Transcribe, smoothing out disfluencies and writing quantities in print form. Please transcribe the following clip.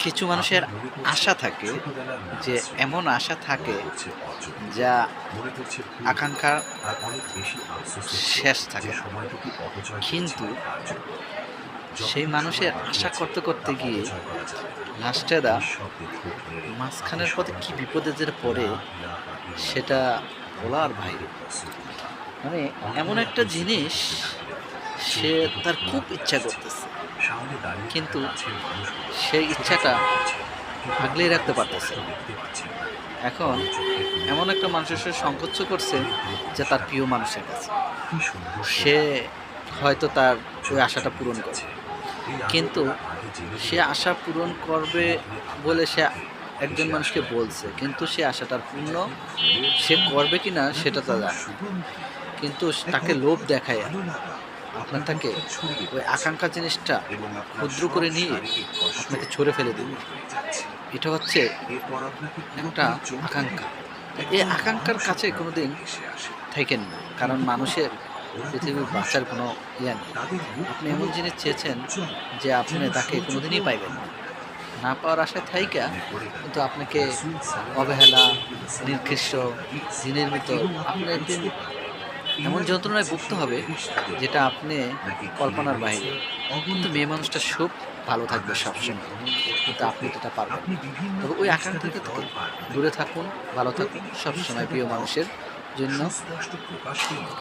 কিছু মানুষের আশা থাকে যে এমন আশা থাকে যা আকাঙ্ক্ষার শেষ থাকে না। কিন্তু সেই মানুষের আশা করতে করতে গিয়ে লাস্টেরা মাঝখানের পথে কি বিপদে যে পড়ে সেটা বলার বাইরে। মানে এমন একটা জিনিস সে তার খুব ইচ্ছা করতেছে, কিন্তু সেই ইচ্ছাটা আগলে রাখতে পারতেছে না। এখন এমন একটা মানুষের সাথে সংকোচ করছে যে তার প্রিয় মানুষের কাছে সে হয়তো তার ওই আশাটা পূরণ করবে, কিন্তু সে আশা পূরণ করবে বলে সে একজন মানুষকে বলছে, কিন্তু সে আশাটার পূর্ণ সে করবে কিনা সেটা তা জানে না। কিন্তু তাকে লোভ দেখায় আপনার তাকে ওই আকাঙ্ক্ষা জিনিসটা ক্ষুদ্র করে নিয়ে আপনাকে ছড়ে ফেলে দেবে। এটা হচ্ছে একটা আকাঙ্ক্ষা। এই আকাঙ্ক্ষার কাছে কোনোদিন থাকেন না, কারণ মানুষের পৃথিবীর বাঁচার কোনো ইয়া নেই। আপনি এমন জিনিস চেয়েছেন যে আপনি তাকে কোনোদিনই পাইবেন না, না পাওয়ার আশায় থাইকা কিন্তু আপনাকে অবহেলা, নির্দিষ্ট দিনের ভিতর আপনার একদিন এমন যন্ত্রণায় ভুগতে হবে যেটা আপনি কল্পনার বাইরে। কিন্তু মেয়ে মানুষটা খুব ভালো থাকবে সবসময়, কিন্তু আপনি তো এটা পারবেন না। তবে ওই আকাঙ্ক্ষা থেকে দূরে থাকুন, ভালো থাকুন সবসময় প্রিয় মানুষের জন্য।